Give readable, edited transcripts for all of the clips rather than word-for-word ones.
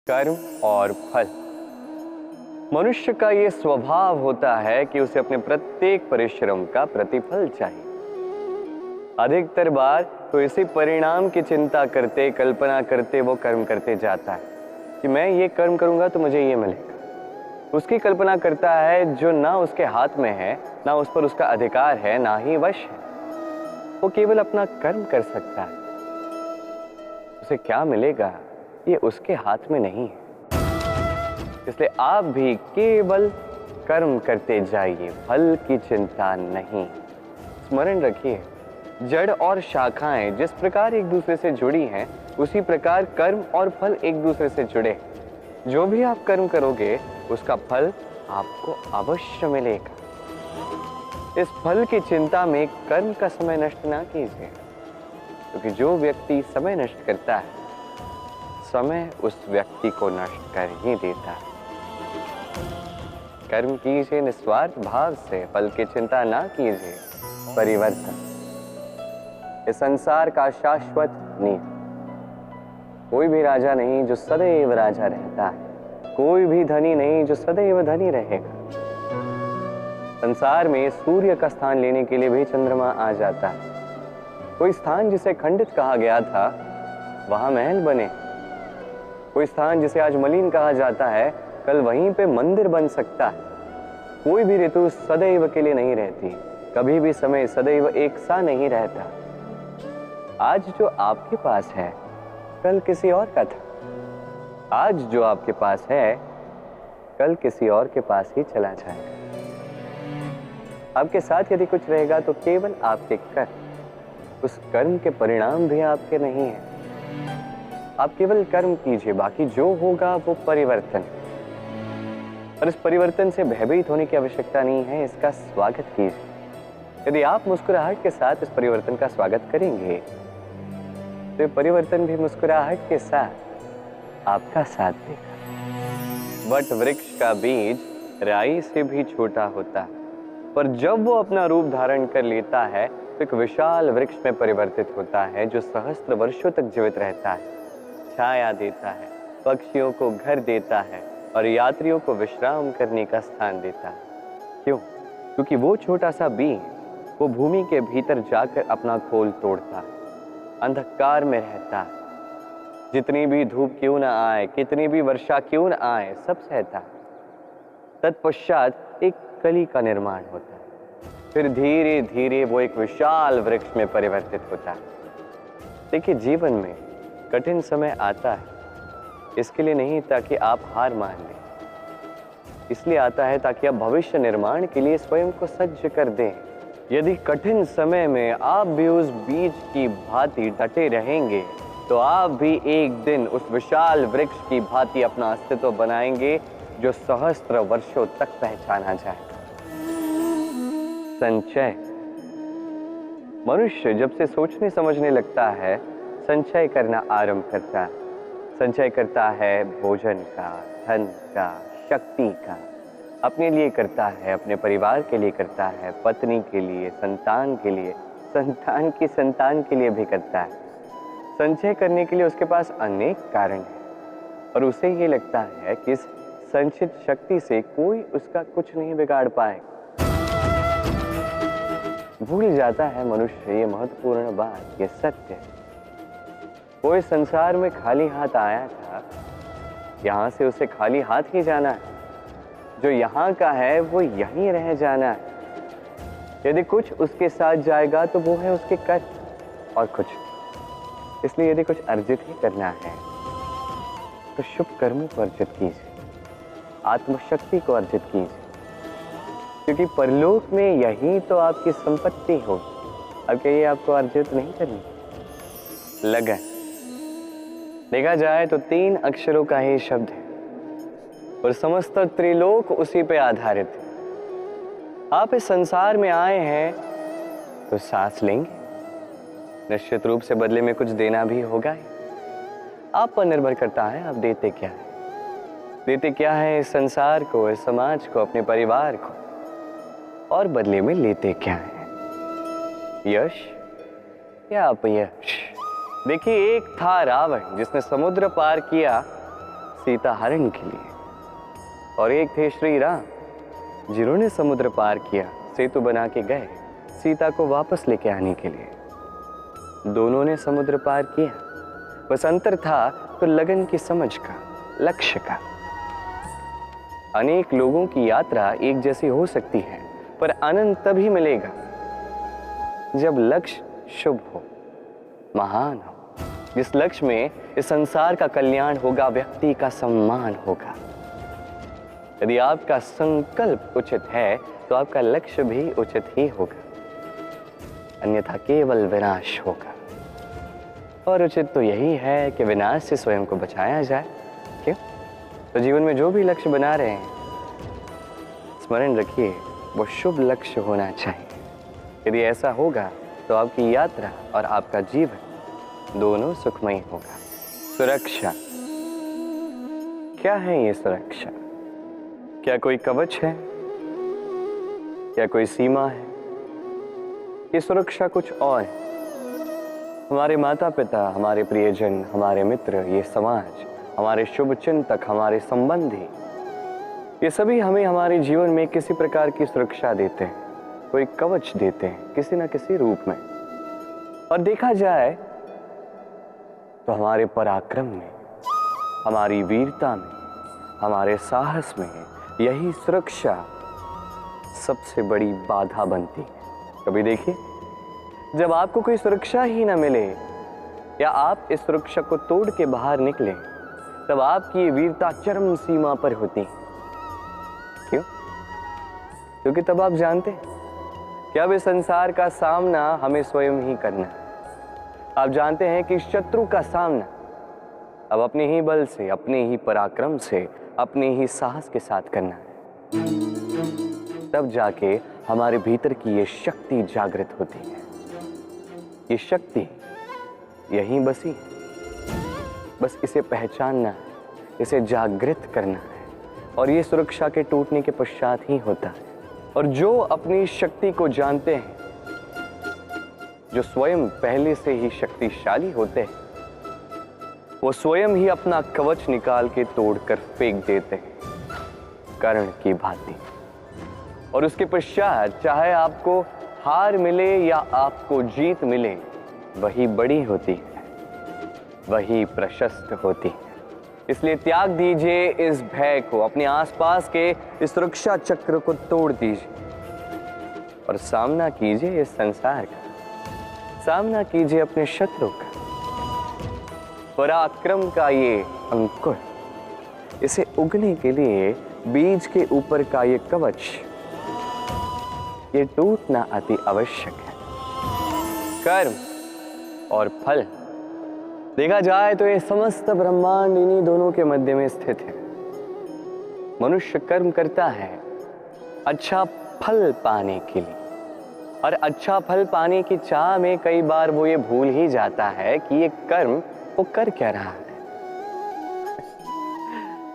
कर्म और फल। मनुष्य का ये स्वभाव होता है कि उसे अपने प्रत्येक परिश्रम का प्रतिफल चाहिए। अधिकतर बार तो इसी परिणाम की चिंता करते, कल्पना करते वो कर्म करते जाता है कि मैं ये कर्म करूंगा तो मुझे ये मिलेगा। उसकी कल्पना करता है जो ना उसके हाथ में है, ना उस पर उसका अधिकार है, ना ही वश है। वो केवल अपना कर्म कर सकता है। उसे क्या मिलेगा ये उसके हाथ में नहीं है। इसलिए आप भी केवल कर्म करते जाइए, फल की चिंता नहीं। स्मरण रखिए, जड़ और शाखाएं जिस प्रकार एक दूसरे से जुड़ी हैं, उसी प्रकार कर्म और फल एक दूसरे से जुड़े। जो भी आप कर्म करोगे उसका फल आपको अवश्य मिलेगा। इस फल की चिंता में कर्म का समय नष्ट ना कीजिए, क्योंकि जो व्यक्ति समय नष्ट करता है, समय उस व्यक्ति को नष्ट कर ही देता है। कर्म कीजिए निस्वार्थ भाव से, फल की चिंता ना कीजिए। परिवर्तन इस संसार का शाश्वत नियम। कोई भी राजा नहीं जो सदैव राजा रहता है, कोई भी धनी नहीं जो सदैव धनी रहेगा। संसार में सूर्य का स्थान लेने के लिए भी चंद्रमा आ जाता है। कोई स्थान जिसे खंडित कहा गया था, वहां महल बने। कोई स्थान जिसे आज मलिन कहा जाता है, कल वहीं पे मंदिर बन सकता है। कोई भी ऋतु सदैव के लिए नहीं रहती, कभी भी समय सदैव एक सा नहीं रहता। आज जो आपके पास है, कल किसी और का था। आज जो आपके पास है, कल किसी और के पास ही चला जाएगा। आपके साथ यदि कुछ रहेगा तो केवल आपके कर्म। उस कर्म के परिणाम भी आपके नहीं है। आप केवल कर्म कीजिए, बाकी जो होगा वो परिवर्तन। और इस परिवर्तन से भयभीत होने की आवश्यकता नहीं है, इसका स्वागत कीजिए। यदि आप मुस्कुराहट के साथ इस परिवर्तन का स्वागत करेंगे, तो ये परिवर्तन भी मुस्कुराहट के साथ आपका साथ देगा। वट वृक्ष का बीज राई से भी छोटा होता है, पर जब वो अपना रूप धारण कर लेता है तो एक विशाल वृक्ष में परिवर्तित होता है, जो सहस्त्र वर्षों तक जीवित रहता है, छाया देता है, पक्षियों को घर देता है और यात्रियों को विश्राम करने का स्थान देता है। क्यों? क्योंकि वो छोटा सा बीज वो भूमि के भीतर जाकर अपना खोल तोड़ता है, अंधकार में रहता है। जितनी भी धूप क्यों ना आए, कितनी भी वर्षा क्यों ना आए, सब सहता है। तत्पश्चात एक कली का निर्माण होता है, फिर धीरे धीरे वो एक विशाल वृक्ष में परिवर्तित होता है। देखिए, जीवन में कठिन समय आता है इसके लिए नहीं ताकि आप हार मान लें, इसलिए आता है ताकि आप भविष्य निर्माण के लिए स्वयं को सज्ज कर दें। यदि कठिन समय में आप भी उस बीज की भांति डटे रहेंगे, तो आप भी एक दिन उस विशाल वृक्ष की भांति अपना अस्तित्व बनाएंगे, जो सहस्त्र वर्षों तक पहचाना जाएगा। संचय। मनुष्य जब से सोचने समझने लगता है, संचय करना आरंभ करता है। संचय करता है भोजन का, धन का, शक्ति का। अपने लिए करता है, अपने परिवार के लिए करता है, पत्नी के लिए, संतान के लिए, संतान की संतान के लिए भी करता है। संचय करने के लिए उसके पास अनेक कारण हैं, और उसे ये लगता है कि इस संचित शक्ति से कोई उसका कुछ नहीं बिगाड़ पाएगा। भूल जाता है मनुष्य ये महत्वपूर्ण बात, ये सत्य। वो इस संसार में खाली हाथ आया था, यहां से उसे खाली हाथ ही जाना है। जो यहाँ का है वो यहीं रह जाना है। यदि कुछ उसके साथ जाएगा तो वो है उसके कर्म और कुछ। इसलिए यदि कुछ अर्जित ही करना है तो शुभ कर्मों को अर्जित कीजिए, आत्मशक्ति को अर्जित कीजिए, क्योंकि परलोक में यही तो आपकी संपत्ति हो। अब क्या ये आपको अर्जित नहीं करनी? लगन। देखा जाए तो 3 अक्षरों का ही शब्द है और समस्त त्रिलोक उसी पे आधारित है। आप इस संसार में आए हैं तो सांस लेंगे, निश्चित रूप से बदले में कुछ देना भी होगा ही। आप पर निर्भर करता है आप देते क्या है। देते क्या है इस संसार को, इस समाज को, अपने परिवार को, और बदले में लेते क्या है? यश या अपयश? देखिए, एक था रावण जिसने समुद्र पार किया, सीता हरण के लिए, और एक थे श्री राम जिन्होंने समुद्र पार किया, सेतु बना के गए सीता को वापस लेके आने के लिए। दोनों ने समुद्र पार किया, बस अंतर था तो लगन की समझ का, लक्ष्य का। अनेक लोगों की यात्रा एक जैसी हो सकती है, पर आनंद तभी मिलेगा जब लक्ष्य शुभ हो, महान हो, जिस लक्ष्य में इस संसार का कल्याण होगा, व्यक्ति का सम्मान होगा। यदि आपका संकल्प उचित है तो आपका लक्ष्य भी उचित ही होगा, अन्यथा केवल विनाश होगा। और उचित तो यही है कि विनाश से स्वयं को बचाया जाए। क्यों? तो जीवन में जो भी लक्ष्य बना रहे हैं, स्मरण रखिए वो शुभ लक्ष्य होना चाहिए। यदि ऐसा होगा तो आपकी यात्रा और आपका जीवन दोनों सुखमय होगा। सुरक्षा, क्या है ये सुरक्षा? क्या कोई कवच है? क्या कोई सीमा है? ये सुरक्षा कुछ और है। हमारे माता पिता, हमारे प्रियजन, हमारे मित्र, ये समाज, हमारे शुभ चिंतक, हमारे संबंधी, ये सभी हमें हमारे जीवन में किसी प्रकार की सुरक्षा देते हैं, कोई कवच देते हैं किसी न किसी रूप में। और देखा जाए तो हमारे पराक्रम में, हमारी वीरता में, हमारे साहस में यही सुरक्षा सबसे बड़ी बाधा बनती है। कभी देखिए, जब आपको कोई सुरक्षा ही ना मिले या आप इस सुरक्षा को तोड़ के बाहर निकले, तब आपकी ये वीरता चरम सीमा पर होती है। क्यों? क्योंकि तब आप जानते हैं कि अब इस संसार का सामना हमें स्वयं ही करना है। आप जानते हैं कि शत्रु का सामना अब अपने ही बल से, अपने ही पराक्रम से, अपने ही साहस के साथ करना है। तब जाके हमारे भीतर की ये शक्ति जागृत होती है। ये शक्ति यहीं बसी है, बस इसे पहचानना है, इसे जागृत करना है, और ये सुरक्षा के टूटने के पश्चात ही होता है। और जो अपनी शक्ति को जानते हैं, जो स्वयं पहले से ही शक्तिशाली होते हैं, वो स्वयं ही अपना कवच निकाल के तोड़कर फेंक देते हैं, कर्ण की भांति। और उसके पश्चात चाहे आपको हार मिले या आपको जीत मिले, वही बड़ी होती है, वही प्रशस्त होती है। इसलिए त्याग दीजिए इस भय को, अपने आसपास के इस सुरक्षा चक्र को तोड़ दीजिए और सामना कीजिए इस संसार का, सामना कीजिए अपने शत्रु का। पराक्रम का ये अंकुर, इसे उगने के लिए बीज के ऊपर का ये कवच, ये टूटना अति आवश्यक है। कर्म और फल, देखा जाए तो ये समस्त ब्रह्मांड इन्हीं दोनों के मध्य में स्थित है। मनुष्य कर्म करता है अच्छा फल पाने के लिए, और अच्छा फल पाने की चाह में कई बार वो ये भूल ही जाता है कि ये कर्म वो कर क्या रहा है।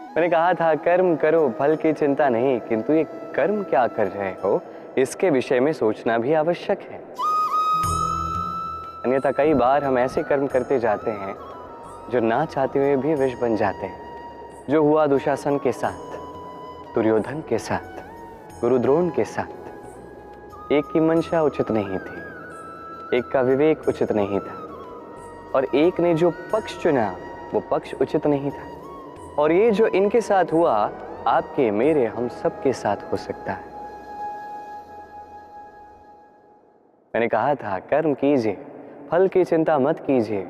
मैंने कहा था कर्म करो, फल की चिंता नहीं, किंतु ये कर्म क्या कर रहे हो इसके विषय में सोचना भी आवश्यक है। अन्यथा कई बार हम ऐसे कर्म करते जाते हैं जो ना चाहते हुए भी विष बन जाते हैं। जो हुआ दुशासन के साथ, दुर्योधन के साथ, गुरुद्रोण के साथ। एक की मंशा उचित नहीं थी, एक का विवेक उचित नहीं था, और एक ने जो पक्ष चुना वो पक्ष उचित नहीं था। और ये जो इनके साथ हुआ, आपके, मेरे, हम सब के साथ हो सकता है। मैंने कहा था कर्म कीजिए, फल की चिंता मत कीजिए,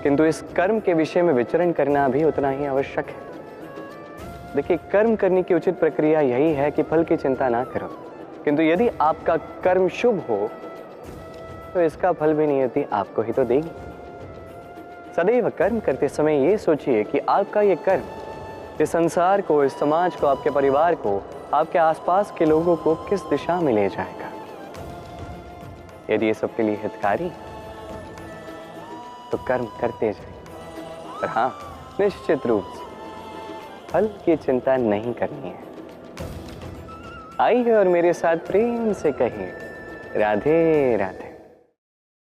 किंतु इस कर्म के विषय में विचरण करना भी उतना ही आवश्यक है। देखिए, कर्म करने की उचित प्रक्रिया यही है कि फल की चिंता ना करो, किंतु यदि आपका कर्म शुभ हो तो इसका फल भी नियति आपको ही तो देगी। सदैव कर्म करते समय ये सोचिए कि आपका ये कर्म इस संसार को, इस समाज को, आपके परिवार को, आपके आसपास के लोगों को किस दिशा में ले जाएगा। यदि ये सबके लिए हितकारी तो कर्म करते जाइए। पर हाँ, निश्चित रूप से फल की चिंता नहीं करनी है। आइए और मेरे साथ प्रेम से कहिए राधे राधे।